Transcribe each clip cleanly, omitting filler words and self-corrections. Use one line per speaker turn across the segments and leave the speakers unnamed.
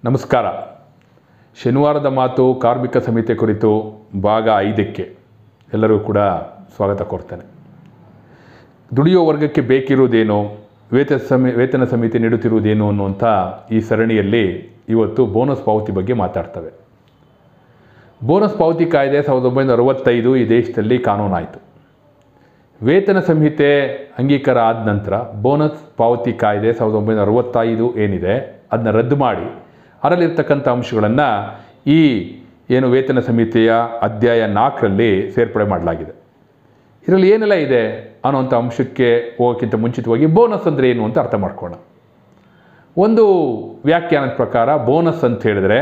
ನಮಸ್ಕಾರ. ಶನಿವಾರದ ಮಾತು ಕಾರ್ಮಿಕ ಸಮಿತಿ ಕುರಿತು ಭಾಗ 5ಕ್ಕೆ ಎಲ್ಲರಿಗೂ ಕೂಡ ಸ್ವಾಗತ ಕೋರ್ತೇನೆ. ದುಡಿಯೋ ವರ್ಗಕ್ಕೆ ಬೇಕಿರುವುದೇನು, ವೇತನ ಸಮಿತಿ ನೀಡುತ್ತಿರುವುದೇನು ಅನ್ನುವಂಥ ಈ ಸರಣಿಯಲ್ಲಿ ಇವತ್ತು ಬೋನಸ್ ಪಾವತಿ ಬಗ್ಗೆ ಮಾತಾಡ್ತವೆ. ಬೋನಸ್ ಪಾವತಿ ಕಾಯ್ದೆ 1965 ಈ ದೇಶದಲ್ಲಿ ಕಾನೂನಾಯಿತು. ವೇತನ ಸಂಹಿತೆ ಅಂಗೀಕಾರ ಆದ ನಂತರ ಬೋನಸ್ ಪಾವತಿ ಕಾಯ್ದೆ 1965 ಏನಿದೆ ಅದನ್ನ ರದ್ದು ಮಾಡಿ ಅದರಲ್ಲಿರ್ತಕ್ಕಂಥ ಅಂಶಗಳನ್ನು ಈ ವೇತನ ಸಮಿತಿಯ ಅಧ್ಯಾಯ 4ರಲ್ಲಿ ಸೇರ್ಪಡೆ ಮಾಡಲಾಗಿದೆ. ಇದರಲ್ಲಿ ಏನೆಲ್ಲ ಇದೆ ಅನ್ನೋಂಥ ಅಂಶಕ್ಕೆ ಹೋಗೋಕ್ಕಿಂತ ಮುಂಚಿತವಾಗಿ ಬೋನಸ್ ಅಂದರೆ ಏನು ಅಂತ ಅರ್ಥ ಮಾಡ್ಕೊಳ್ಳೋಣ. ಒಂದು ವ್ಯಾಖ್ಯಾನದ ಪ್ರಕಾರ ಬೋನಸ್ ಅಂತ ಹೇಳಿದ್ರೆ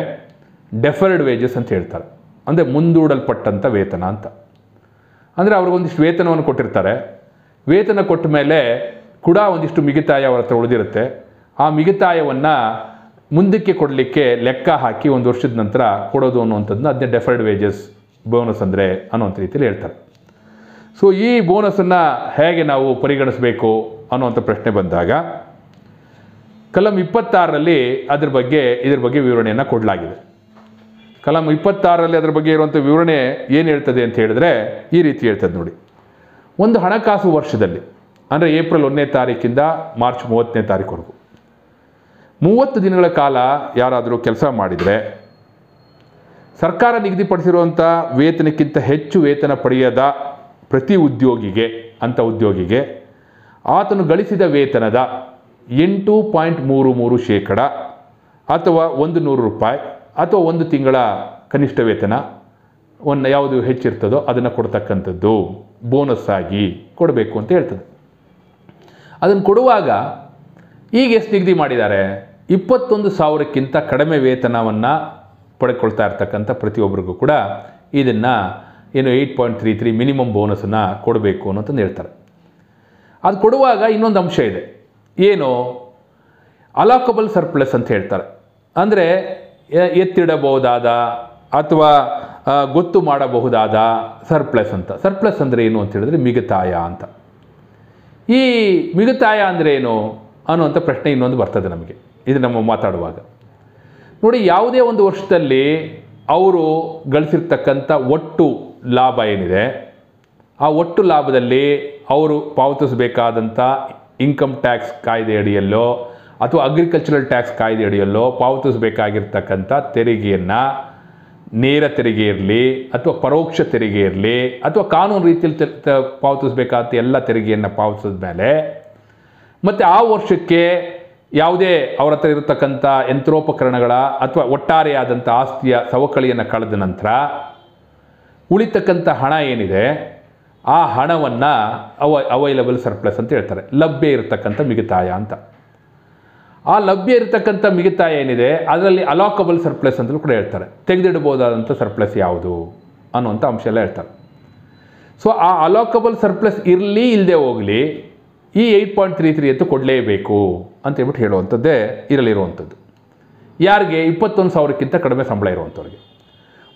ಡೆಫರ್ಡ್ ವೇಜಸ್ ಅಂತ ಹೇಳ್ತಾರೆ. ಅಂದರೆ ಮುಂದೂಡಲ್ಪಟ್ಟಂಥ ವೇತನ ಅಂತ. ಅಂದರೆ ಅವ್ರಿಗೊಂದಿಷ್ಟು ವೇತನವನ್ನು ಕೊಟ್ಟಿರ್ತಾರೆ. ವೇತನ ಕೊಟ್ಟ ಮೇಲೆ ಕೂಡ ಒಂದಿಷ್ಟು ಮಿಗಿತಾಯ ಅವರ ಹತ್ರ ಉಳಿದಿರುತ್ತೆ. ಆ ಮಿಗಿತಾಯವನ್ನು ಮುಂದಕ್ಕೆ ಕೊಡಲಿಕ್ಕೆ ಲೆಕ್ಕ ಹಾಕಿ ಒಂದು ವರ್ಷದ ನಂತರ ಕೊಡೋದು ಅನ್ನುವಂಥದ್ದನ್ನ ಅದನ್ನೇ ಡೆಫರ್ಡ್ ವೇಜಸ್ ಬೋನಸ್ ಅಂದರೆ ಅನ್ನೋಂಥ ರೀತಿಯಲ್ಲಿ ಹೇಳ್ತಾರೆ. ಸೊ ಈ ಬೋನಸನ್ನು ಹೇಗೆ ನಾವು ಪರಿಗಣಿಸಬೇಕು ಅನ್ನೋವಂಥ ಪ್ರಶ್ನೆ ಬಂದಾಗ ಕಲಂ 26ರಲ್ಲಿ ಇದ್ರ ಬಗ್ಗೆ ವಿವರಣೆಯನ್ನು ಕೊಡಲಾಗಿದೆ. ಕಲಂ 26ರಲ್ಲಿ ಅದರ ಬಗ್ಗೆ ಇರುವಂಥ ವಿವರಣೆ ಏನು ಹೇಳ್ತದೆ ಅಂತ ಹೇಳಿದ್ರೆ ಈ ರೀತಿ ಹೇಳ್ತದೆ ನೋಡಿ. ಒಂದು ಹಣಕಾಸು ವರ್ಷದಲ್ಲಿ ಅಂದರೆ ಏಪ್ರಿಲ್ 1ನೇ ತಾರೀಕಿಂದ ಮಾರ್ಚ್ 30ನೇ ತಾರೀಕುವರೆಗೂ 30 ದಿನಗಳ ಕಾಲ ಯಾರಾದರೂ ಕೆಲಸ ಮಾಡಿದರೆ ಸರ್ಕಾರ ನಿಗದಿಪಡಿಸಿರುವಂಥ ವೇತನಕ್ಕಿಂತ ಹೆಚ್ಚು ವೇತನ ಪಡೆಯದ ಪ್ರತಿ ಉದ್ಯೋಗಿಗೆ ಆತನು ಗಳಿಸಿದ ವೇತನದ 8.33% ಅಥವಾ 100 ರೂಪಾಯಿ ಅಥವಾ ಒಂದು ತಿಂಗಳ ಕನಿಷ್ಠ ವೇತನ ಯಾವುದು ಹೆಚ್ಚಿರ್ತದೋ ಅದನ್ನು ಕೊಡ್ತಕ್ಕಂಥದ್ದು ಬೋನಸ್ ಆಗಿ ಕೊಡಬೇಕು ಅಂತ ಹೇಳ್ತದೆ. ಅದನ್ನು ಕೊಡುವಾಗ ಈಗ ಎಷ್ಟು ನಿಗದಿ ಮಾಡಿದ್ದಾರೆ? 21,000ಕ್ಕಿಂತ ಕಡಿಮೆ ವೇತನವನ್ನು ಪಡೆದುಕೊಳ್ತಾ ಇರ್ತಕ್ಕಂಥ ಪ್ರತಿಯೊಬ್ಬರಿಗೂ ಕೂಡ ಇದನ್ನು 8.33 ಮಿನಿಮಮ್ ಬೋನಸನ್ನು ಕೊಡಬೇಕು ಅನ್ನೋಂತಂದು ಹೇಳ್ತಾರೆ. ಅದು ಕೊಡುವಾಗ ಇನ್ನೊಂದು ಅಂಶ ಇದೆ. ಏನು? ಅಲಾಕಬಲ್ ಸರ್ಪ್ಲಸ್ ಅಂತ ಹೇಳ್ತಾರೆ. ಅಂದರೆ ಎತ್ತಿಡಬಹುದಾದ ಅಥವಾ ಗೊತ್ತು ಮಾಡಬಹುದಾದ ಸರ್ಪ್ಲಸ್ ಅಂತ. ಸರ್ಪ್ಲಸ್ ಅಂದರೆ ಏನು ಅಂತ ಹೇಳಿದ್ರೆ ಮಿಗುತಾಯ ಅಂತ. ಈ ಮಿಗುತಾಯ ಅಂದರೆ ಏನು ಅನ್ನುವಂಥ ಪ್ರಶ್ನೆ ಇನ್ನೊಂದು ಬರ್ತದೆ ನಮಗೆ ಇದು ನಮ್ಮ ಮಾತಾಡುವಾಗ. ನೋಡಿ, ಯಾವುದೇ ಒಂದು ವರ್ಷದಲ್ಲಿ ಅವರು ಗಳಿಸಿರ್ತಕ್ಕಂಥ ಒಟ್ಟು ಲಾಭ ಏನಿದೆ ಆ ಒಟ್ಟು ಲಾಭದಲ್ಲಿ ಅವರು ಪಾವತಿಸಬೇಕಾದಂಥ ಇನ್ಕಮ್ ಟ್ಯಾಕ್ಸ್ ಕಾಯ್ದೆ ಅಡಿಯಲ್ಲೋ ಅಥವಾ ಅಗ್ರಿಕಲ್ಚರಲ್ ಟ್ಯಾಕ್ಸ್ ಕಾಯ್ದೆ ಅಡಿಯಲ್ಲೋ ಪಾವತಿಸಬೇಕಾಗಿರ್ತಕ್ಕಂಥ ತೆರಿಗೆಯನ್ನು ನೇರ ತೆರಿಗೆ ಇರಲಿ ಅಥವಾ ಪರೋಕ್ಷ ತೆರಿಗೆ ಇರಲಿ ಅಥವಾ ಕಾನೂನು ರೀತಿಯಲ್ಲಿ ಪಾವತಿಸಬೇಕಾದ ಎಲ್ಲ ತೆರಿಗೆಯನ್ನು ಪಾವತಿಸಿದ ಮೇಲೆ ಮತ್ತು ಆ ವರ್ಷಕ್ಕೆ ಯಾವುದೇ ಅವರ ಹತ್ರ ಇರತಕ್ಕಂಥ ಯಂತ್ರೋಪಕರಣಗಳ ಅಥವಾ ಒಟ್ಟಾರೆಯಾದಂಥ ಆಸ್ತಿಯ ಸವಕಳಿಯನ್ನು ಕಳೆದ ನಂತರ ಉಳಿತಕ್ಕಂಥ ಹಣ ಏನಿದೆ ಆ ಹಣವನ್ನು ಅವೈಲಬಲ್ ಸರ್ಪ್ಲಸ್ ಅಂತ ಹೇಳ್ತಾರೆ. ಲಭ್ಯ ಇರತಕ್ಕಂಥ ಮಿಗುತಾಯ ಅಂತ. ಆ ಲಭ್ಯ ಇರತಕ್ಕಂಥ ಮಿಗುತಾಯ ಏನಿದೆ ಅದರಲ್ಲಿ ಅಲಾಕಬಲ್ ಸರ್ಪ್ಲಸ್ ಅಂತಲೂ ಕೂಡ ಹೇಳ್ತಾರೆ. ತೆಗೆದಿಡಬಹುದಾದಂಥ ಸರ್ಪ್ಲಸ್ ಯಾವುದು ಅನ್ನುವಂಥ ಅಂಶ ಎಲ್ಲ ಹೇಳ್ತಾರೆ. ಸೊ ಆ ಅಲಾಕಬಲ್ ಸರ್ಪ್ಲಸ್ ಇರಲಿ ಇಲ್ಲದೆ ಹೋಗಲಿ ಈ 8.33 ಅಂತ ಕೊಡಲೇಬೇಕು ಅಂತ ಹೇಳ್ಬಿಟ್ಟು ಹೇಳುವಂಥದ್ದೇ ಇದರಲ್ಲಿರುವಂಥದ್ದು. ಯಾರಿಗೆ? 21,000ಕ್ಕಿಂತ ಕಡಿಮೆ ಸಂಬಳ ಇರುವಂಥವ್ರಿಗೆ.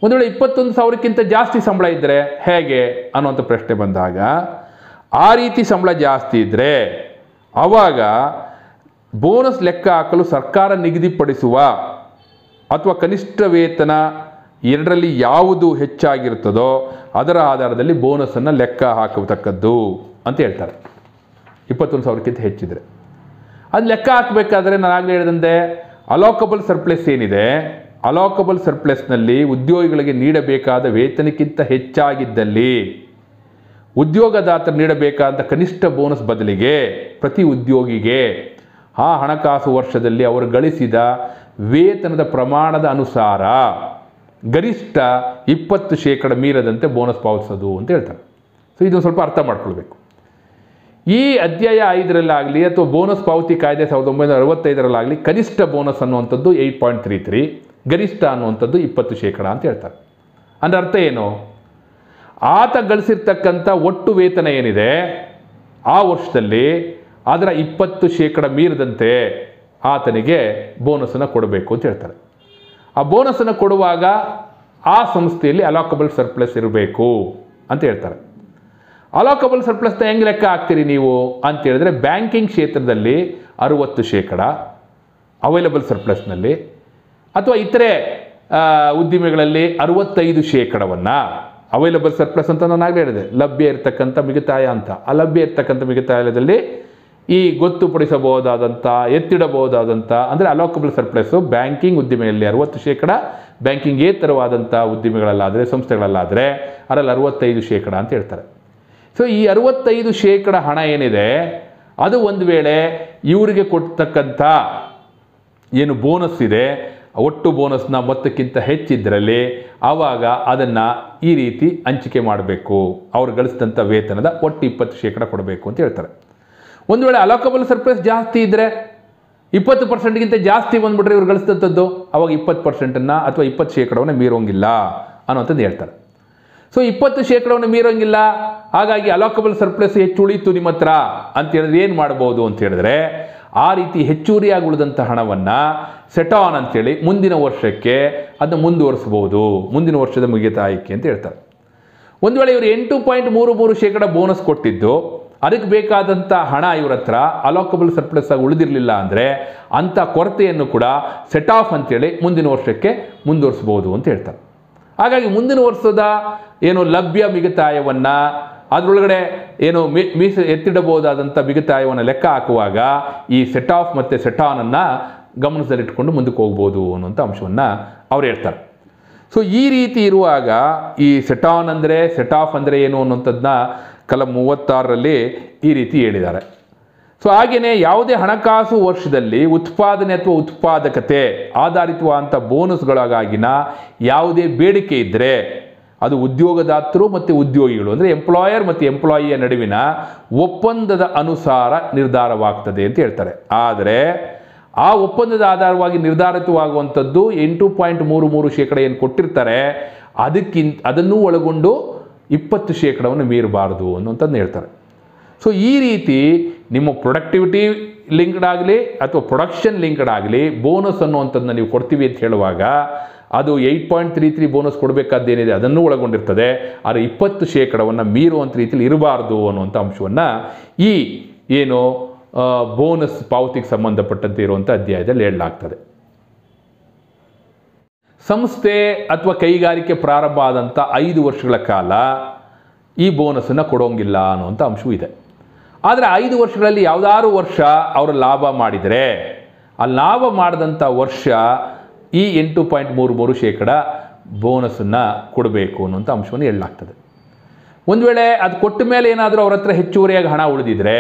ಒಂದು ವೇಳೆ 21,000ಕ್ಕಿಂತ ಜಾಸ್ತಿ ಸಂಬಳ ಇದ್ದರೆ ಹೇಗೆ ಅನ್ನುವಂಥ ಪ್ರಶ್ನೆ ಬಂದಾಗ ಆ ರೀತಿ ಸಂಬಳ ಜಾಸ್ತಿ ಇದ್ದರೆ ಆವಾಗ ಬೋನಸ್ ಲೆಕ್ಕ ಹಾಕಲು ಸರ್ಕಾರ ನಿಗದಿಪಡಿಸುವ ಅಥವಾ ಕನಿಷ್ಠ ವೇತನ ಎರಡರಲ್ಲಿ ಯಾವುದು ಹೆಚ್ಚಾಗಿರ್ತದೋ ಅದರ ಆಧಾರದಲ್ಲಿ ಬೋನಸನ್ನು ಲೆಕ್ಕ ಹಾಕತಕ್ಕದ್ದು ಅಂತ ಹೇಳ್ತಾರೆ. 21,000ಕ್ಕಿಂತ ಹೆಚ್ಚಿದ್ರೆ ಅದು ಲೆಕ್ಕ ಹಾಕಬೇಕಾದ್ರೆ ನಾನು ಆಗಲೇ ಹೇಳಿದಂತೆ ಅಲಾಕಬಲ್ ಸರ್ಪ್ಲಸ್ ಏನಿದೆ ಅಲಾಕಬಲ್ ಸರ್ಪ್ಲಸ್ನಲ್ಲಿ ಉದ್ಯೋಗಿಗಳಿಗೆ ನೀಡಬೇಕಾದ ವೇತನಕ್ಕಿಂತ ಹೆಚ್ಚಾಗಿದ್ದಲ್ಲಿ ಉದ್ಯೋಗದಾತರು ನೀಡಬೇಕಾದ ಕನಿಷ್ಠ ಬೋನಸ್ ಬದಲಿಗೆ ಪ್ರತಿ ಉದ್ಯೋಗಿಗೆ ಆ ಹಣಕಾಸು ವರ್ಷದಲ್ಲಿ ಅವರು ಗಳಿಸಿದ ವೇತನದ ಪ್ರಮಾಣದ ಅನುಸಾರ ಗರಿಷ್ಠ 20% ಮೀರದಂತೆ ಬೋನಸ್ ಪಾವತಿಸೋದು ಅಂತ ಹೇಳ್ತಾರೆ. ಸೊ ಇದನ್ನು ಸ್ವಲ್ಪ ಅರ್ಥ ಮಾಡ್ಕೊಳ್ಬೇಕು. ಈ ಅಧ್ಯಾಯ 5ರಲ್ಲಾಗಲಿ ಅಥವಾ ಬೋನಸ್ ಪಾವತಿ ಕಾಯ್ದೆ 1965ರಲ್ಲಾಗಲಿ ಕನಿಷ್ಠ ಬೋನಸ್ ಅನ್ನುವಂಥದ್ದು 8.33, ಗರಿಷ್ಠ ಅನ್ನುವಂಥದ್ದು 20% ಅಂತ ಹೇಳ್ತಾರೆ. ಅಂದರೆ ಅರ್ಥ ಏನು? ಆತ ಗಳಿಸಿರ್ತಕ್ಕಂಥ ಒಟ್ಟು ವೇತನ ಏನಿದೆ ಆ ವರ್ಷದಲ್ಲಿ ಅದರ 20% ಮೀರಿದಂತೆ ಆತನಿಗೆ ಬೋನಸನ್ನು ಕೊಡಬೇಕು ಅಂತ ಹೇಳ್ತಾರೆ. ಆ ಬೋನಸನ್ನು ಕೊಡುವಾಗ ಆ ಸಂಸ್ಥೆಯಲ್ಲಿ ಅಲಾಕಬಲ್ ಸರ್ಪ್ಲಸ್ ಇರಬೇಕು ಅಂತ ಹೇಳ್ತಾರೆ. ಅಲಾಕಬಲ್ ಸರ್ಪ್ಲಸ್ನ ಹೆಂಗೆ ಲೆಕ್ಕ ಹಾಕ್ತೀರಿ ನೀವು ಅಂತ ಹೇಳಿದ್ರೆ ಬ್ಯಾಂಕಿಂಗ್ ಕ್ಷೇತ್ರದಲ್ಲಿ 60% ಅವೈಲಬಲ್ ಸರ್ಪ್ಲಸ್ನಲ್ಲಿ, ಅಥವಾ ಇತರೆ ಉದ್ದಿಮೆಗಳಲ್ಲಿ 65% ಅವೈಲಬಲ್ ಸರ್ಪ್ಲಸ್ ಅಂತ ನಾನು ಆಗಲೇ ಹೇಳಿದೆ, ಲಭ್ಯ ಇರತಕ್ಕಂಥ ಮಿಗುತಾಯ ಅಂತ. ಆ ಲಭ್ಯ ಇರತಕ್ಕಂಥ ಮಿಗುತಾಯದಲ್ಲಿ ಈ ಗೊತ್ತುಪಡಿಸಬಹುದಾದಂಥ, ಎತ್ತಿಡಬಹುದಾದಂಥ ಅಂದರೆ ಅಲೋಕಬಲ್ ಸರ್ಪ್ಲಸ್ಸು ಬ್ಯಾಂಕಿಂಗ್ ಉದ್ದಿಮೆಯಲ್ಲಿ 60%, ಬ್ಯಾಂಕಿಂಗೇತರವಾದಂಥ ಉದ್ದಿಮೆಗಳಲ್ಲಾದರೆ, ಸಂಸ್ಥೆಗಳಲ್ಲಾದರೆ ಅದರಲ್ಲಿ 65% ಅಂತ ಹೇಳ್ತಾರೆ. ಸೊ ಈ 65% ಹಣ ಏನಿದೆ ಅದು ಒಂದು ವೇಳೆ ಇವರಿಗೆ ಕೊಡ್ತಕ್ಕಂಥ ಏನು ಬೋನಸ್ ಇದೆ, ಒಟ್ಟು ಬೋನಸ್ನ ಮೊತ್ತಕ್ಕಿಂತ ಹೆಚ್ಚಿದ್ರಲ್ಲಿ ಆವಾಗ ಅದನ್ನು ಈ ರೀತಿ ಹಂಚಿಕೆ ಮಾಡಬೇಕು. ಅವ್ರು ಗಳಿಸಿದಂಥ ವೇತನದ ಒಟ್ಟು 20% ಕೊಡಬೇಕು ಅಂತ ಹೇಳ್ತಾರೆ. ಒಂದು ವೇಳೆ ಅಲೋಕಬಲ್ ಸರ್ಪ್ಲಸ್ ಜಾಸ್ತಿ ಇದ್ದರೆ 20%ಗಿಂತ ಜಾಸ್ತಿ ಬಂದುಬಿಟ್ರೆ ಇವ್ರು ಗಳಿಸಿದಂಥದ್ದು ಅವಾಗ 20%ನ್ನು ಅಥವಾ 20%ವನ್ನು ಮೀರೋಂಗಿಲ್ಲ ಅನ್ನೋಂಥದ್ದು ಹೇಳ್ತಾರೆ. ಸೊ 20%ವನ್ನು ಮೀರೋಂಗಿಲ್ಲ, ಹಾಗಾಗಿ ಅಲೋಕಬಲ್ ಸರ್ಪ್ಲಸ್ ಹೆಚ್ಚು ಉಳಿತು ನಿಮ್ಮ ಹತ್ರ ಅಂತ ಹೇಳಿದ್ರೆ ಏನು ಮಾಡ್ಬೋದು ಅಂತ ಹೇಳಿದ್ರೆ, ಆ ರೀತಿ ಹೆಚ್ಚುವರಿಯಾಗಿ ಉಳಿದಂಥ ಹಣವನ್ನು ಸೆಟಾನ್ ಅಂತೇಳಿ ಮುಂದಿನ ವರ್ಷಕ್ಕೆ ಅದನ್ನು ಮುಂದುವರಿಸ್ಬೋದು, ಮುಂದಿನ ವರ್ಷದ ಮುಗಿತಾಯಕ್ಕೆ ಅಂತ ಹೇಳ್ತಾರೆ. ಒಂದು ವೇಳೆ ಇವರು 8.33% ಬೋನಸ್ ಕೊಟ್ಟಿದ್ದು ಅದಕ್ಕೆ ಬೇಕಾದಂಥ ಹಣ ಇವ್ರ ಹತ್ರ ಅಲೋಕಬಲ್ ಸರ್ಪ್ಲಸ್ ಆಗಿ ಉಳಿದಿರಲಿಲ್ಲ ಅಂದರೆ ಅಂಥ ಕೊರತೆಯನ್ನು ಕೂಡ ಸೆಟ್ ಆಫ್ ಅಂತೇಳಿ ಮುಂದಿನ ವರ್ಷಕ್ಕೆ ಮುಂದುವರಿಸ್ಬೋದು ಅಂತ ಹೇಳ್ತಾರೆ. ಹಾಗಾಗಿ ಮುಂದಿನ ವರ್ಷದ ಏನು ಲಭ್ಯ ಮಿಗುತಾಯವನ್ನು ಅದರೊಳಗಡೆ ಏನು ಎತ್ತಿಡಬಹುದಾದಂಥ ಮಿಗುತಾಯವನ್ನು ಲೆಕ್ಕ ಹಾಕುವಾಗ ಈ ಸೆಟ್ ಆಫ್ ಮತ್ತು ಸೆಟಾನನ್ನು ಗಮನದಲ್ಲಿಟ್ಕೊಂಡು ಮುಂದಕ್ಕೆ ಹೋಗ್ಬೋದು ಅನ್ನುವಂಥ ಅಂಶವನ್ನು ಅವ್ರು ಹೇಳ್ತಾರೆ. ಸೊ ಈ ರೀತಿ ಇರುವಾಗ ಈ ಸೆಟಾನ್ ಅಂದರೆ, ಸೆಟ್ ಆಫ್ ಅಂದರೆ ಏನು ಅನ್ನುವಂಥದ್ದನ್ನ ಕಲಂ 36ರಲ್ಲಿ ಈ ರೀತಿ ಹೇಳಿದ್ದಾರೆ. ಸೊ ಹಾಗೆಯೇ ಯಾವುದೇ ಹಣಕಾಸು ವರ್ಷದಲ್ಲಿ ಉತ್ಪಾದನೆ ಅಥವಾ ಉತ್ಪಾದಕತೆ ಆಧಾರಿತವಾದಂಥ ಬೋನಸ್ಗಳಿಗಾಗಿನ ಯಾವುದೇ ಬೇಡಿಕೆ ಇದ್ದರೆ ಅದು ಉದ್ಯೋಗದಾತರು ಮತ್ತು ಉದ್ಯೋಗಿಗಳು ಅಂದರೆ ಎಂಪ್ಲಾಯರ್ ಮತ್ತು ಎಂಪ್ಲಾಯಿಯ ನಡುವಿನ ಒಪ್ಪಂದದ ಅನುಸಾರ ನಿರ್ಧಾರವಾಗ್ತದೆ ಅಂತ ಹೇಳ್ತಾರೆ. ಆದರೆ ಆ ಒಪ್ಪಂದದ ಆಧಾರವಾಗಿ ನಿರ್ಧಾರಿತವಾಗುವಂಥದ್ದು 8.33% ಏನು ಕೊಟ್ಟಿರ್ತಾರೆ ಅದನ್ನೂ ಒಳಗೊಂಡು 20%ವನ್ನು ಮೀರಬಾರ್ದು ಅನ್ನುವಂಥದ್ದನ್ನ ಹೇಳ್ತಾರೆ. ಸೊ ಈ ರೀತಿ ನಿಮ್ಮ ಪ್ರೊಡಕ್ಟಿವಿಟಿ ಲಿಂಕ್ಡ್ ಆಗಲಿ ಅಥವಾ ಪ್ರೊಡಕ್ಷನ್ ಲಿಂಕ್ಡ್ ಆಗಲಿ ಬೋನಸ್ ಅನ್ನುವಂಥದ್ದನ್ನ ನೀವು ಕೊಡ್ತೀವಿ ಅಂತ ಹೇಳುವಾಗ ಅದು 8.33 ಬೋನಸ್ ಕೊಡಬೇಕಾದ್ದೇನಿದೆ ಅದನ್ನು ಒಳಗೊಂಡಿರ್ತದೆ. ಆದರೆ 20%ವನ್ನು ಮೀರುವಂಥ ರೀತಿಯಲ್ಲಿ ಇರಬಾರ್ದು ಅನ್ನುವಂಥ ಅಂಶವನ್ನು ಈ ಏನು ಬೋನಸ್ ಪಾವತಿಗೆ ಸಂಬಂಧಪಟ್ಟಂತೆ ಇರುವಂಥ ಅಧ್ಯಾಯದಲ್ಲಿ ಹೇಳಲಾಗ್ತದೆ. ಸಂಸ್ಥೆ ಅಥವಾ ಕೈಗಾರಿಕೆ ಪ್ರಾರಂಭ ಆದಂಥ 5 ವರ್ಷಗಳ ಕಾಲ ಈ ಬೋನಸನ್ನು ಕೊಡೋಂಗಿಲ್ಲ ಅನ್ನುವಂಥ ಅಂಶವೂ ಇದೆ. ಆದರೆ 5 ವರ್ಷಗಳಲ್ಲಿ ಯಾವುದಾದ್ರು ವರ್ಷ ಅವರು ಲಾಭ ಮಾಡಿದರೆ ಆ ಲಾಭ ಮಾಡಿದಂಥ ವರ್ಷ ಈ 8.33% ಬೋನಸನ್ನು ಕೊಡಬೇಕು ಅನ್ನುವಂಥ ಅಂಶವನ್ನು ಹೇಳಲಾಗ್ತದೆ. ಒಂದು ವೇಳೆ ಅದು ಕೊಟ್ಟ ಮೇಲೆ ಏನಾದರೂ ಅವ್ರ ಹತ್ರ ಹೆಚ್ಚುವರಿಯಾಗಿ ಹಣ ಉಳಿದಿದ್ರೆ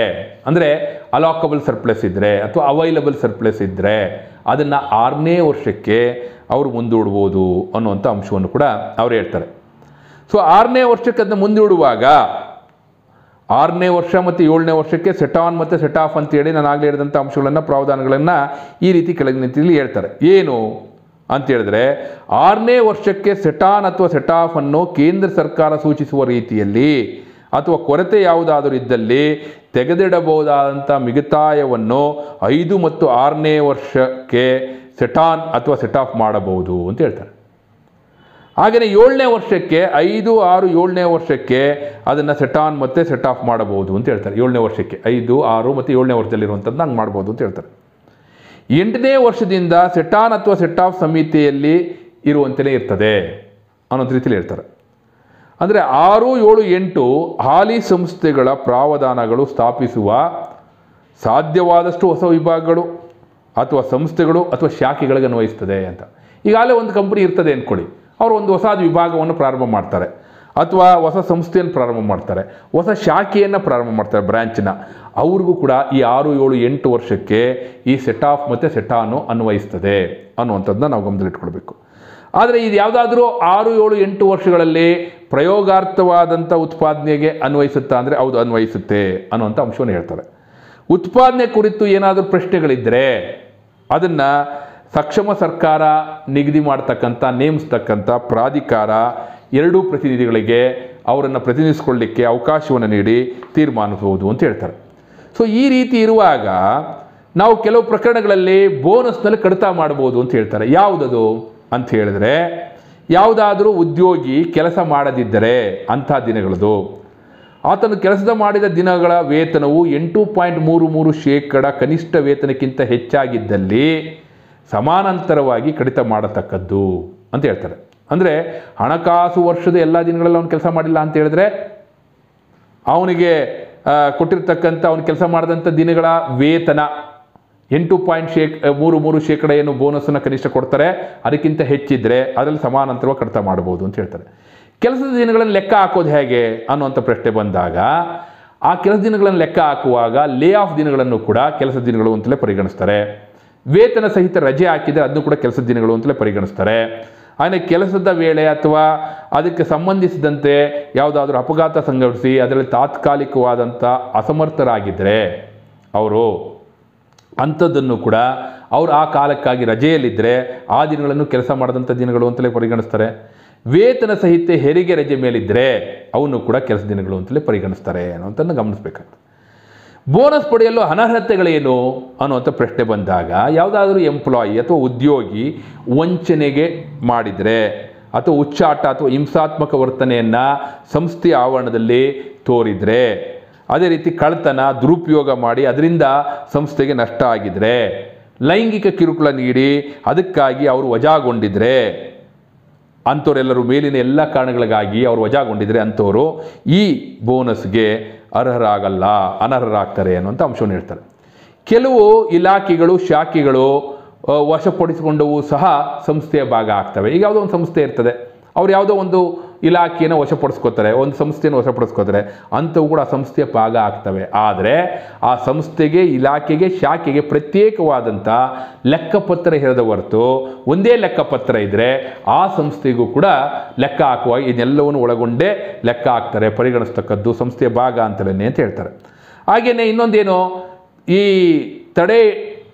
ಅಂದರೆ ಅಲಾಕಬಲ್ ಸರ್ಪ್ಲಸ್ ಇದ್ದರೆ ಅಥವಾ ಅವೈಲಬಲ್ ಸರ್ಪ್ಲಸ್ ಇದ್ದರೆ ಅದನ್ನು 6ನೇ ವರ್ಷಕ್ಕೆ ಅವರು ಮುಂದೂಡ್ಬೋದು ಅನ್ನುವಂಥ ಅಂಶವನ್ನು ಕೂಡ ಅವ್ರು ಹೇಳ್ತಾರೆ. ಸೊ 6ನೇ ವರ್ಷಕ್ಕೆ ಅದನ್ನು ಮುಂದೂಡುವಾಗ 6ನೇ ವರ್ಷ ಮತ್ತು 7ನೇ ವರ್ಷಕ್ಕೆ ಸೆಟಾನ್ ಮತ್ತು ಸೆಟ್ ಆಫ್ ಅಂತೇಳಿ ನಾನು ಆಗಲೇ ಹೇಳಿದಂಥ ಅಂಶಗಳನ್ನು ಪ್ರಾವಧಾನಗಳನ್ನು ಈ ರೀತಿ ಕೆಳಗಿನ ರೀತಿಯಲ್ಲಿ ಹೇಳ್ತಾರೆ. ಏನು ಅಂತ ಹೇಳಿದ್ರೆ 6ನೇ ವರ್ಷಕ್ಕೆ ಸೆಟಾನ್ ಅಥವಾ ಸೆಟ್ ಆಫ್ ಅನ್ನು ಕೇಂದ್ರ ಸರ್ಕಾರ ಸೂಚಿಸುವ ರೀತಿಯಲ್ಲಿ ಅಥವಾ ಕೊರತೆ ಯಾವುದಾದರೂ ಇದ್ದಲ್ಲಿ ತೆಗೆದಿಡಬಹುದಾದಂಥ ಮಿಗುತಾಯವನ್ನು 5 ಮತ್ತು 6ನೇ ವರ್ಷಕ್ಕೆ ಸೆಟಾನ್ ಅಥವಾ ಸೆಟ್ ಆಫ್ ಮಾಡಬಹುದು ಅಂತ ಹೇಳ್ತಾರೆ. ಹಾಗೆಯೇ 7ನೇ ವರ್ಷಕ್ಕೆ 5, 6, 7ನೇ ವರ್ಷಕ್ಕೆ ಅದನ್ನು ಸೆಟಾನ್ ಮತ್ತು ಸೆಟ್ ಆಫ್ ಮಾಡಬಹುದು ಅಂತ ಹೇಳ್ತಾರೆ. 7ನೇ ವರ್ಷಕ್ಕೆ 5, 6 ಮತ್ತು 7ನೇ ವರ್ಷದಲ್ಲಿರುವಂಥದ್ದು ಹಂಗೆ ಮಾಡ್ಬೋದು ಅಂತ ಹೇಳ್ತಾರೆ. 8ನೇ ವರ್ಷದಿಂದ ಸೆಟಾನ್ ಅಥವಾ ಸೆಟ್ ಆಫ್ ಸಮಿತಿಯಲ್ಲಿ ಇರುವಂತೆಯೇ ಇರ್ತದೆ ಅನ್ನೋ ರೀತಿಯಲ್ಲಿ ಹೇಳ್ತಾರೆ. ಅಂದರೆ 6, 7, 8 ಹಾಲಿ ಸಂಸ್ಥೆಗಳ ಪ್ರಾವಧಾನಗಳು ಸ್ಥಾಪಿಸುವ ಸಾಧ್ಯವಾದಷ್ಟು ಹೊಸ ವಿಭಾಗಗಳು ಅಥವಾ ಸಂಸ್ಥೆಗಳು ಅಥವಾ ಶಾಖೆಗಳಿಗೆ ಅನ್ವಯಿಸ್ತದೆ ಅಂತ. ಈಗಾಗಲೇ ಒಂದು ಕಂಪನಿ ಇರ್ತದೆ ಅಂದ್ಕೊಳ್ಳಿ, ಅವರು ಒಂದು ಹೊಸ ವಿಭಾಗವನ್ನು ಪ್ರಾರಂಭ ಮಾಡ್ತಾರೆ ಅಥವಾ ಹೊಸ ಸಂಸ್ಥೆಯನ್ನು ಪ್ರಾರಂಭ ಮಾಡ್ತಾರೆ, ಹೊಸ ಶಾಖೆಯನ್ನು ಪ್ರಾರಂಭ ಮಾಡ್ತಾರೆ, ಬ್ರ್ಯಾಂಚನ್ನ. ಅವ್ರಿಗೂ ಕೂಡ ಈ 6, 7, 8 ವರ್ಷಕ್ಕೆ ಈ ಸೆಟ್ ಆಫ್ ಮತ್ತು ಸೆಟಾನು ಅನ್ವಯಿಸ್ತದೆ ಅನ್ನುವಂಥದ್ದನ್ನ ನಾವು ಗಮನದಲ್ಲಿಟ್ಕೊಳ್ಬೇಕು. ಆದರೆ ಇದು ಯಾವುದಾದ್ರೂ 6, 7, 8 ವರ್ಷಗಳಲ್ಲಿ ಪ್ರಯೋಗಾರ್ಥವಾದಂಥ ಉತ್ಪಾದನೆಗೆ ಅನ್ವಯಿಸುತ್ತಾ ಅಂದರೆ ಹೌದು ಅನ್ವಯಿಸುತ್ತೆ ಅನ್ನುವಂಥ ಅಂಶವನ್ನು ಹೇಳ್ತಾರೆ. ಉತ್ಪಾದನೆ ಕುರಿತು ಏನಾದರೂ ಪ್ರಶ್ನೆಗಳಿದ್ದರೆ ಅದನ್ನು ಸಕ್ಷಮ ಸರ್ಕಾರ ನಿಗದಿ ಮಾಡ್ತಕ್ಕಂಥ ನೇಮಿಸ್ತಕ್ಕಂಥ ಪ್ರಾಧಿಕಾರ 2 ಪ್ರತಿನಿಧಿಗಳಿಗೆ ಅವರನ್ನು ಪ್ರತಿನಿಧಿಸ್ಕೊಳ್ಳಿಕ್ಕೆ ಅವಕಾಶವನ್ನು ನೀಡಿ ತೀರ್ಮಾನಿಸಬಹುದು ಅಂತ ಹೇಳ್ತಾರೆ. ಸೊ ಈ ರೀತಿ ಇರುವಾಗ ನಾವು ಕೆಲವು ಪ್ರಕರಣಗಳಲ್ಲಿ ಬೋನಸ್ನಲ್ಲಿ ಕಡಿತ ಮಾಡ್ಬೋದು ಅಂತ ಹೇಳ್ತಾರೆ. ಯಾವುದದು ಅಂತ ಹೇಳಿದ್ರೆ ಯಾವುದಾದರೂ ಉದ್ಯೋಗಿ ಕೆಲಸ ಮಾಡದಿದ್ದರೆ ಅಂಥ ದಿನಗಳದು ಆತನು ಕೆಲಸದ ಮಾಡಿದ ದಿನಗಳ ವೇತನವು 8.33% ಕನಿಷ್ಠ ವೇತನಕ್ಕಿಂತ ಹೆಚ್ಚಾಗಿದ್ದಲ್ಲಿ ಸಮಾನಾಂತರವಾಗಿ ಕಡಿತ ಮಾಡತಕ್ಕದ್ದು ಅಂತ ಹೇಳ್ತಾರೆ. ಅಂದರೆ ಹಣಕಾಸು ವರ್ಷದ ಎಲ್ಲ ದಿನಗಳಲ್ಲಿ ಅವನು ಕೆಲಸ ಮಾಡಿಲ್ಲ ಅಂತ ಹೇಳಿದ್ರೆ ಅವನಿಗೆ ಕೊಟ್ಟಿರ್ತಕ್ಕಂಥ ಅವನು ಕೆಲಸ ಮಾಡಿದಂಥ ದಿನಗಳ ವೇತನ 8.33% ಏನು ಬೋನಸನ್ನು ಕನಿಷ್ಠ ಕೊಡ್ತಾರೆ, ಅದಕ್ಕಿಂತ ಹೆಚ್ಚಿದ್ರೆ ಅದರಲ್ಲಿ ಸಮಾನಾಂತರವಾಗಿ ಕಡಿತ ಮಾಡ್ಬೋದು ಅಂತ ಹೇಳ್ತಾರೆ. ಕೆಲಸದ ದಿನಗಳನ್ನು ಲೆಕ್ಕ ಹಾಕೋದು ಹೇಗೆ ಅನ್ನುವಂಥ ಪ್ರಶ್ನೆ ಬಂದಾಗ ಆ ಕೆಲಸ ದಿನಗಳನ್ನು ಲೆಕ್ಕ ಹಾಕುವಾಗ ಲೇ ಆಫ್ ದಿನಗಳನ್ನು ಕೂಡ ಕೆಲಸದ ದಿನಗಳು ಅಂತಲೇ ಪರಿಗಣಿಸ್ತಾರೆ. ವೇತನ ಸಹಿತ ರಜೆ ಹಾಕಿದರೆ ಅದನ್ನು ಕೂಡ ಕೆಲಸದ ದಿನಗಳು ಅಂತಲೇ ಪರಿಗಣಿಸ್ತಾರೆ. ಆದರೆ ಕೆಲಸದ ವೇಳೆ ಅಥವಾ ಅದಕ್ಕೆ ಸಂಬಂಧಿಸಿದಂತೆ ಯಾವುದಾದ್ರೂ ಅಪಘಾತ ಸಂಘಟಿಸಿ ಅದರಲ್ಲಿ ತಾತ್ಕಾಲಿಕವಾದಂಥ ಅಸಮರ್ಥರಾಗಿದ್ದರೆ ಅವರು ಅಂಥದ್ದನ್ನು ಕೂಡ ಅವರು ಆ ಕಾಲಕ್ಕಾಗಿ ರಜೆಯಲ್ಲಿದ್ದರೆ ಆ ದಿನಗಳನ್ನು ಕೆಲಸ ಮಾಡಿದಂಥ ದಿನಗಳು ಅಂತಲೇ ಪರಿಗಣಿಸ್ತಾರೆ. ವೇತನ ಸಹಿತ ಹೆರಿಗೆ ರಜೆ ಮೇಲಿದ್ದರೆ ಅವನ್ನು ಕೂಡ ಕೆಲಸ ದಿನಗಳು ಅಂತಲೇ ಪರಿಗಣಿಸ್ತಾರೆ ಅನ್ನೋಂಥನ್ನು ಗಮನಿಸಬೇಕಾಗ್ತದೆ. ಬೋನಸ್ ಪಡೆಯಲು ಅನರ್ಹತೆಗಳೇನು ಅನ್ನುವಂಥ ಪ್ರಶ್ನೆ ಬಂದಾಗ ಯಾವುದಾದ್ರೂ ಎಂಪ್ಲಾಯಿ ಅಥವಾ ಉದ್ಯೋಗಿ ವಂಚನೆಗೆ ಮಾಡಿದರೆ ಅಥವಾ ಹುಚ್ಚಾಟ ಅಥವಾ ಹಿಂಸಾತ್ಮಕ ವರ್ತನೆಯನ್ನು ಸಂಸ್ಥೆಯ ಆವರಣದಲ್ಲಿ ತೋರಿದರೆ, ಅದೇ ರೀತಿ ಕಳ್ಳತನ ದುರುಪಯೋಗ ಮಾಡಿ ಅದರಿಂದ ಸಂಸ್ಥೆಗೆ ನಷ್ಟ ಆಗಿದರೆ, ಲೈಂಗಿಕ ಕಿರುಕುಳ ನೀಡಿ ಅದಕ್ಕಾಗಿ ಅವರು ವಜಾಗೊಂಡಿದ್ರೆ, ಅಂಥವರೆಲ್ಲರೂ ಮೇಲಿನ ಎಲ್ಲ ಕಾರಣಗಳಿಗಾಗಿ ಅವರು ವಜಾಗೊಂಡಿದ್ರೆ ಅಂಥವರು ಈ ಬೋನಸ್ಗೆ ಅನರ್ಹರಾಗ್ತಾರೆ ಅನ್ನುವಂಥ ಅಂಶವನ್ನು ಹೇಳ್ತಾರೆ. ಕೆಲವು ಇಲಾಖೆಗಳು ಶಾಖೆಗಳು ವಶಪಡಿಸಿಕೊಂಡವು ಸಹ ಸಂಸ್ಥೆಯ ಭಾಗ ಆಗ್ತವೆ. ಈಗ ಯಾವುದೋ ಒಂದು ಸಂಸ್ಥೆ ಇರ್ತದೆ, ಅವ್ರು ಯಾವುದೋ ಒಂದು ಇಲಾಖೆಯನ್ನು ವಶಪಡಿಸ್ಕೋತಾರೆ, ಒಂದು ಸಂಸ್ಥೆಯನ್ನು ವಶಪಡಿಸ್ಕೋತಾರೆ, ಅಂಥವು ಕೂಡ ಆ ಸಂಸ್ಥೆಯ ಭಾಗ ಆಗ್ತವೆ. ಆದರೆ ಆ ಸಂಸ್ಥೆಗೆ, ಇಲಾಖೆಗೆ, ಶಾಖೆಗೆ ಪ್ರತ್ಯೇಕವಾದಂಥ ಲೆಕ್ಕಪತ್ರ ಇರದ ಹೊರತು ಒಂದೇ ಲೆಕ್ಕಪತ್ರ ಇದ್ದರೆ ಆ ಸಂಸ್ಥೆಗೂ ಕೂಡ ಲೆಕ್ಕ ಹಾಕುವಾಗ ಇದೆಲ್ಲವನ್ನು ಒಳಗೊಂಡೇ ಲೆಕ್ಕ ಹಾಕ್ತಾರೆ, ಪರಿಗಣಿಸ್ತಕ್ಕದ್ದು ಸಂಸ್ಥೆಯ ಭಾಗ ಅಂತಲೇ ಅಂತ ಹೇಳ್ತಾರೆ. ಹಾಗೆಯೇ ಇನ್ನೊಂದೇನು, ಈ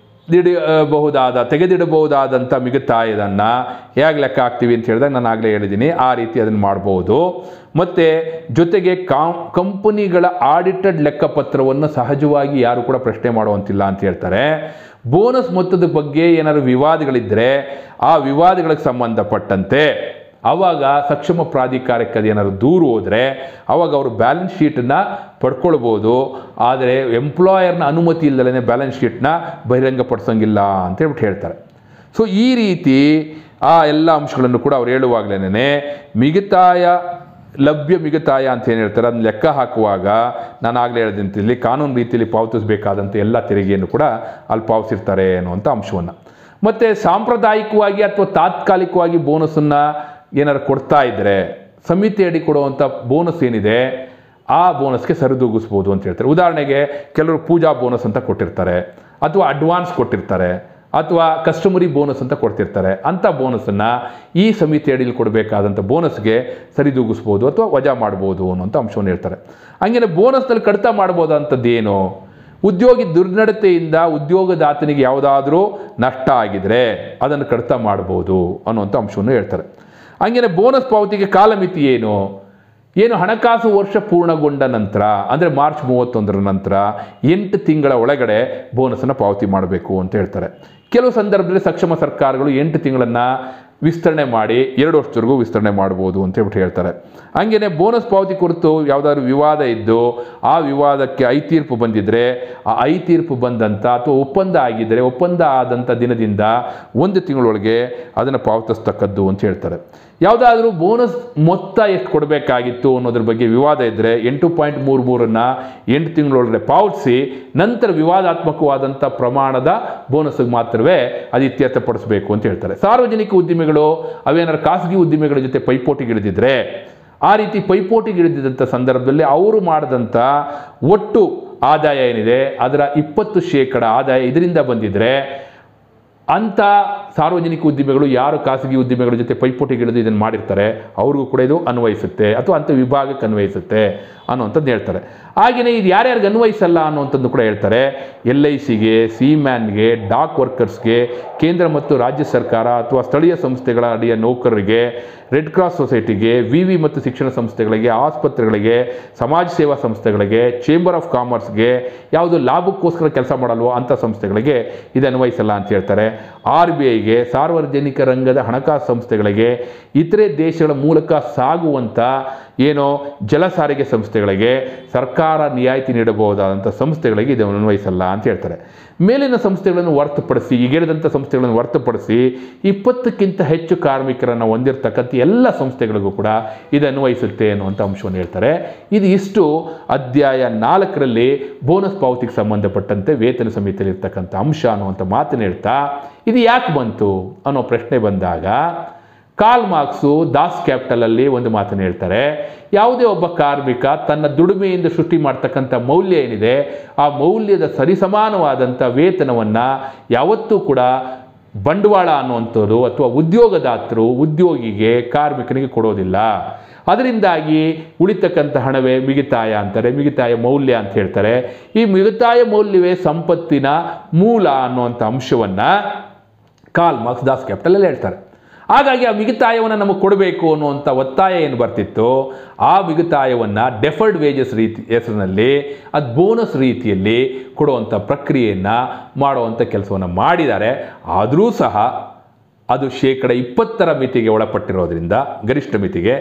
ತೆಗೆದಿಡಬಹುದಾದಂಥ ಮಿಗುತಾಯದನ್ನು ಹೇಗೆ ಲೆಕ್ಕ ಹಾಕ್ತೀವಿ ಅಂತ ಹೇಳಿದಾಗ ನಾನು ಆಗಲೇ ಹೇಳಿದ್ದೀನಿ, ಆ ರೀತಿ ಅದನ್ನು ಮಾಡ್ಬೋದು. ಮತ್ತು ಜೊತೆಗೆ ಕಂಪನಿಗಳ ಆಡಿಟೆಡ್ ಲೆಕ್ಕಪತ್ರವನ್ನು ಸಹಜವಾಗಿ ಯಾರು ಕೂಡ ಪ್ರಶ್ನೆ ಮಾಡುವಂತಿಲ್ಲ ಅಂತ ಹೇಳ್ತಾರೆ. ಬೋನಸ್ ಮೊತ್ತದ ಬಗ್ಗೆ ಏನಾದರೂ ವಿವಾದಗಳಿದ್ದರೆ ಆ ವಿವಾದಗಳಿಗೆ ಸಂಬಂಧಪಟ್ಟಂತೆ ಆವಾಗ ಸಕ್ಷಮ ಪ್ರಾಧಿಕಾರಕ್ಕೆ ಅದೇನಾದ್ರು ದೂರು ಹೋದರೆ ಆವಾಗ ಅವರು ಬ್ಯಾಲೆನ್ಸ್ ಶೀಟನ್ನು ಪಡ್ಕೊಳ್ಬೋದು. ಆದರೆ ಎಂಪ್ಲಾಯರ್ನ ಅನುಮತಿ ಇಲ್ಲದೇ ಬ್ಯಾಲೆನ್ಸ್ ಶೀಟ್ನ ಬಹಿರಂಗಪಡಿಸೋಂಗಿಲ್ಲ ಅಂತ ಹೇಳ್ತಾರೆ. ಸೊ ಈ ರೀತಿ ಆ ಎಲ್ಲ ಅಂಶಗಳನ್ನು ಕೂಡ ಅವ್ರು ಹೇಳುವಾಗಲೇ ಲಭ್ಯ ಮಿಗುತಾಯ ಅಂತ ಏನು ಹೇಳ್ತಾರೆ ಅದನ್ನ ಲೆಕ್ಕ ಹಾಕುವಾಗ ನಾನು ಆಗಲೇ ಹೇಳಿದಂತೆ ಕಾನೂನು ರೀತಿಯಲ್ಲಿ ಪಾವತಿಸಬೇಕಾದಂಥ ಎಲ್ಲ ತೆರಿಗೆಯನ್ನು ಕೂಡ ಅಲ್ಲಿ ಪಾವತಿಸಿರ್ತಾರೆ ಅನ್ನುವಂಥ ಅಂಶವನ್ನು. ಮತ್ತು ಸಾಂಪ್ರದಾಯಿಕವಾಗಿ ಅಥವಾ ತಾತ್ಕಾಲಿಕವಾಗಿ ಬೋನಸನ್ನು ಏನಾರು ಕೊಡ್ತಾ ಇದ್ದರೆ ಸಮಿತಿ ಅಡಿ ಕೊಡುವಂಥ ಬೋನಸ್ ಏನಿದೆ ಆ ಬೋನಸ್ಗೆ ಸರಿದೂಗಿಸ್ಬೋದು ಅಂತ ಹೇಳ್ತಾರೆ. ಉದಾಹರಣೆಗೆ ಕೆಲವರು ಪೂಜಾ ಬೋನಸ್ ಅಂತ ಕೊಟ್ಟಿರ್ತಾರೆ, ಅಥವಾ ಅಡ್ವಾನ್ಸ್ ಕೊಟ್ಟಿರ್ತಾರೆ, ಅಥವಾ ಕಸ್ಟಮರಿ ಬೋನಸ್ ಅಂತ ಕೊಡ್ತಿರ್ತಾರೆ. ಅಂಥ ಬೋನಸನ್ನು ಈ ಸಮಿತಿ ಅಡಿಯಲ್ಲಿ ಕೊಡಬೇಕಾದಂಥ ಬೋನಸ್ಗೆ ಸರಿದೂಗಿಸ್ಬೋದು ಅಥವಾ ವಜಾ ಮಾಡ್ಬೋದು ಅನ್ನೋಂಥ ಅಂಶವನ್ನು ಹೇಳ್ತಾರೆ. ಹಂಗೇನೆ ಬೋನಸ್ನಲ್ಲಿ ಕಡಿತ ಮಾಡ್ಬೋದಂಥದ್ದೇನು, ಉದ್ಯೋಗಿ ದುರ್ನಡತೆಯಿಂದ ಉದ್ಯೋಗದಾತನಿಗೆ ಯಾವುದಾದ್ರೂ ನಷ್ಟ ಆಗಿದರೆ ಅದನ್ನು ಕಡಿತ ಮಾಡ್ಬೋದು ಅನ್ನುವಂಥ ಅಂಶವನ್ನು ಹೇಳ್ತಾರೆ. ಹಂಗೇನೆ ಬೋನಸ್ ಪಾವತಿಗೆ ಕಾಲಮಿತಿ ಏನು ಹಣಕಾಸು ವರ್ಷ ಪೂರ್ಣಗೊಂಡ ನಂತರ ಅಂದರೆ ಮಾರ್ಚ್ 31 ನಂತರ 8 ತಿಂಗಳ ಒಳಗಡೆ ಬೋನಸನ್ನು ಪಾವತಿ ಮಾಡಬೇಕು ಅಂತ ಹೇಳ್ತಾರೆ. ಕೆಲವು ಸಂದರ್ಭದಲ್ಲಿ ಸಕ್ಷಮ ಸರ್ಕಾರಗಳು 8 ತಿಂಗಳನ್ನು ವಿಸ್ತರಣೆ ಮಾಡಿ 2 ವರ್ಷದವರೆಗೂ ವಿಸ್ತರಣೆ ಮಾಡ್ಬೋದು ಅಂತ ಹೇಳ್ತಾರೆ. ಹಂಗೇನೆ ಬೋನಸ್ ಪಾವತಿ ಕುರಿತು ಯಾವುದಾದ್ರು ವಿವಾದ ಇದ್ದು ಆ ವಿವಾದಕ್ಕೆ ಐತೀರ್ಪು ಬಂದಿದ್ದರೆ ಆ ಐತೀರ್ಪು ಬಂದಂಥ ಅಥವಾ ಒಪ್ಪಂದ ಆಗಿದ್ದರೆ ಒಪ್ಪಂದ ಆದಂಥ ದಿನದಿಂದ 1 ತಿಂಗಳೊಳಗೆ ಅದನ್ನು ಪಾವತಿಸ್ತಕ್ಕದ್ದು ಅಂತ ಹೇಳ್ತಾರೆ. ಯಾವುದಾದ್ರೂ ಬೋನಸ್ ಮೊತ್ತ ಎಷ್ಟು ಕೊಡಬೇಕಾಗಿತ್ತು ಅನ್ನೋದ್ರ ಬಗ್ಗೆ ವಿವಾದ ಇದ್ದರೆ 8.33 8 ತಿಂಗಳೊಳಗಡೆ ಪಾವತಿಸಿ ನಂತರ ವಿವಾದಾತ್ಮಕವಾದಂಥ ಪ್ರಮಾಣದ ಬೋನಸ್ಗೆ ಮಾತ್ರವೇ ಅದು ಇತ್ಯರ್ಥಪಡಿಸಬೇಕು ಅಂತ ಹೇಳ್ತಾರೆ. ಸಾರ್ವಜನಿಕ ಉದ್ದಿಮೆಗಳು ಅವೇನಾದ್ರು ಖಾಸಗಿ ಉದ್ದಿಮೆಗಳ ಜೊತೆ ಪೈಪೋಟಿಗಿಳಿದಿದ್ರೆ ಆ ರೀತಿ ಪೈಪೋಟಿಗಿಳಿದಿದ್ದಂಥ ಸಂದರ್ಭದಲ್ಲಿ ಅವರು ಮಾಡಿದಂಥ ಒಟ್ಟು ಆದಾಯ ಏನಿದೆ ಅದರ 20% ಆದಾಯ ಇದರಿಂದ ಬಂದಿದ್ದರೆ ಅಂಥ ಸಾರ್ವಜನಿಕ ಉದ್ದಿಮೆಗಳು ಯಾರು ಖಾಸಗಿ ಉದ್ದಿಮೆಗಳ ಜೊತೆ ಪೈಪೋಟಿಗಿಳಿದು ಇದನ್ನು ಮಾಡಿರ್ತಾರೆ ಅವ್ರಿಗೂ ಕೂಡ ಇದು ಅನ್ವಯಿಸುತ್ತೆ ಅಥವಾ ಅಂಥ ವಿಭಾಗಕ್ಕೆ ಅನ್ವಯಿಸುತ್ತೆ ಅನ್ನುವಂಥದ್ದು ಹೇಳ್ತಾರೆ. ಹಾಗೆಯೇ ಇದು ಯಾರ್ಯಾರಿಗೆ ಅನ್ವಯಿಸಲ್ಲ ಅನ್ನುವಂಥದ್ದು ಕೂಡ ಹೇಳ್ತಾರೆ. LICಗೆ, ಸೀಮ್ಯಾನ್ಗೆ, ಡಾಕ್ ವರ್ಕರ್ಸ್ಗೆ, ಕೇಂದ್ರ ಮತ್ತು ರಾಜ್ಯ ಸರ್ಕಾರ ಅಥವಾ ಸ್ಥಳೀಯ ಸಂಸ್ಥೆಗಳ ಅಡಿಯ ನೌಕರರಿಗೆ, ರೆಡ್ ಕ್ರಾಸ್ ಸೊಸೈಟಿಗೆ, ವಿವಿ ಮತ್ತು ಶಿಕ್ಷಣ ಸಂಸ್ಥೆಗಳಿಗೆ, ಆಸ್ಪತ್ರೆಗಳಿಗೆ, ಸಮಾಜ ಸೇವಾ ಸಂಸ್ಥೆಗಳಿಗೆ, ಚೇಂಬರ್ ಆಫ್ ಕಾಮರ್ಸ್ಗೆ, ಯಾವುದು ಲಾಭಕ್ಕೋಸ್ಕರ ಕೆಲಸ ಮಾಡಲ್ವೋ ಅಂಥ ಸಂಸ್ಥೆಗಳಿಗೆ ಇದು ಅನ್ವಯಿಸಲ್ಲ ಅಂತ ಹೇಳ್ತಾರೆ. RBIಗೆ, ಸಾರ್ವಜನಿಕ ರಂಗದ ಹಣಕಾಸು ಸಂಸ್ಥೆಗಳಿಗೆ, ಇತರೆ ದೇಶಗಳ ಮೂಲಕ ಸಾಗುವಂಥ ಜಲ ಸಾರಿಗೆ ಸಂಸ್ಥೆಗಳಿಗೆ, ಸರ್ಕಾರ ಸರ್ಕಾರ ರಿಯಾಯಿತಿ ನೀಡಬಹುದಾದಂಥ ಸಂಸ್ಥೆಗಳಿಗೆ ಇದನ್ನು ಅನ್ವಯಿಸಲ್ಲ ಅಂತ ಹೇಳ್ತಾರೆ. ಮೇಲಿನ ಸಂಸ್ಥೆಗಳನ್ನು ಹೊರತುಪಡಿಸಿ, ಈಗ ಹೇಳಿದಂಥ ಸಂಸ್ಥೆಗಳನ್ನು ಹೊರತುಪಡಿಸಿ 20ಕ್ಕಿಂತ ಹೆಚ್ಚು ಕಾರ್ಮಿಕರನ್ನು ಹೊಂದಿರತಕ್ಕಂಥ ಎಲ್ಲ ಸಂಸ್ಥೆಗಳಿಗೂ ಕೂಡ ಇದು ಅನ್ವಯಿಸುತ್ತೆ ಅನ್ನುವಂಥ ಅಂಶವನ್ನು ಹೇಳ್ತಾರೆ. ಇದು ಇಷ್ಟು ಅಧ್ಯಾಯ 4ರಲ್ಲಿ ಬೋನಸ್ ಪಾವತಿಗೆ ಸಂಬಂಧಪಟ್ಟಂತೆ ವೇತನ ಸಮಿತಿಯಲ್ಲಿ ಇರ್ತಕ್ಕಂಥ ಅಂಶ ಅನ್ನುವಂಥ ಮಾತನ್ನು ಹೇಳ್ತಾ, ಇದು ಯಾಕೆ ಬಂತು ಅನ್ನೋ ಪ್ರಶ್ನೆ ಬಂದಾಗ ಕಾರ್ಲ್ ಮಾರ್ಕ್ಸು ದಾಸ್ ಕ್ಯಾಪಿಟಲಲ್ಲಿ ಒಂದು ಮಾತನ್ನು ಹೇಳ್ತಾರೆ. ಯಾವುದೇ ಒಬ್ಬ ಕಾರ್ಮಿಕ ತನ್ನ ದುಡಿಮೆಯಿಂದ ಸೃಷ್ಟಿ ಮಾಡ್ತಕ್ಕಂಥ ಮೌಲ್ಯ ಏನಿದೆ, ಆ ಮೌಲ್ಯದ ಸರಿಸಮಾನವಾದಂಥ ವೇತನವನ್ನು ಯಾವತ್ತೂ ಕೂಡ ಬಂಡವಾಳ ಅನ್ನುವಂಥದ್ದು ಅಥವಾ ಉದ್ಯೋಗದಾತರು ಉದ್ಯೋಗಿಗೆ ಕಾರ್ಮಿಕನಿಗೆ ಕೊಡೋದಿಲ್ಲ. ಅದರಿಂದಾಗಿ ಉಳಿತಕ್ಕಂಥ ಹಣವೇ ಮಿಗಿತಾಯ ಅಂತಾರೆ, ಮಿಗಿತಾಯ ಮೌಲ್ಯ ಅಂತ ಹೇಳ್ತಾರೆ. ಈ ಮಿಗಿತಾಯ ಮೌಲ್ಯವೇ ಸಂಪತ್ತಿನ ಮೂಲ ಅನ್ನುವಂಥ ಅಂಶವನ್ನು ಕಾರ್ಲ್ ಮಾರ್ಕ್ಸ್ ದಾಸ್ ಕ್ಯಾಪಿಟಲಲ್ಲಿ ಹೇಳ್ತಾರೆ. ಹಾಗಾಗಿ ಆ ಮಿಗುತಾಯವನ್ನು ನಮಗೆ ಕೊಡಬೇಕು ಅನ್ನುವಂಥ ಒತ್ತಾಯ ಏನು ಬರ್ತಿತ್ತು, ಆ ಮಿಗುತಾಯವನ್ನು ಡೆಫರ್ಡ್ ವೇಜಸ್ ರೀತಿ ಹೆಸರಿನಲ್ಲಿ ಅದು ಬೋನಸ್ ರೀತಿಯಲ್ಲಿ ಕೊಡುವಂಥ ಪ್ರಕ್ರಿಯೆಯನ್ನು ಮಾಡುವಂಥ ಕೆಲಸವನ್ನು ಮಾಡಿದ್ದಾರೆ. ಆದರೂ ಸಹ ಅದು 20% ಮಿತಿಗೆ ಒಳಪಟ್ಟಿರೋದ್ರಿಂದ, ಗರಿಷ್ಠ ಮಿತಿಗೆ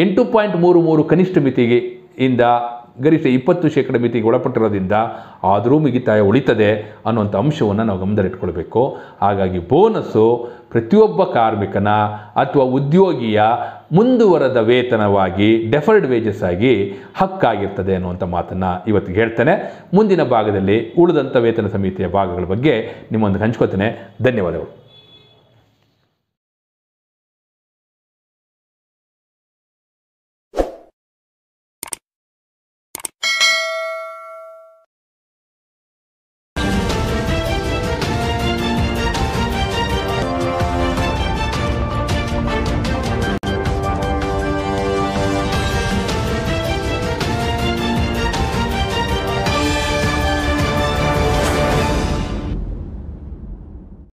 8.33 ಕನಿಷ್ಠ ಮಿತಿಗೆ ಇಂದ ಗರಿಷ್ಠ 20% ಮಿತಿಗೆ ಒಳಪಟ್ಟಿರೋದ್ರಿಂದ ಆದರೂ ಮಿಗಿತಾಯ ಉಳಿತದೆ ಅನ್ನುವಂಥ ಅಂಶವನ್ನು ನಾವು ಗಮನದಲ್ಲಿಟ್ಕೊಳ್ಬೇಕು. ಹಾಗಾಗಿ ಬೋನಸ್ಸು ಪ್ರತಿಯೊಬ್ಬ ಕಾರ್ಮಿಕನ ಅಥವಾ ಉದ್ಯೋಗಿಯ ಮುಂದುವರೆದ ವೇತನವಾಗಿ ಡೆಫರ್ಡ್ ವೇಜಸ್ ಆಗಿ ಹಕ್ಕಾಗಿರ್ತದೆ ಅನ್ನುವಂಥ ಮಾತನ್ನು ಇವತ್ತಿಗೆ ಹೇಳ್ತೇನೆ. ಮುಂದಿನ ಭಾಗದಲ್ಲಿ ಉಳಿದಂಥ ವೇತನ ಸಮಿತಿಯ ಭಾಗಗಳ ಬಗ್ಗೆ ನಿಮ್ಮೊಂದಿಗೆ ಹಂಚ್ಕೋತೇನೆ. ಧನ್ಯವಾದಗಳು.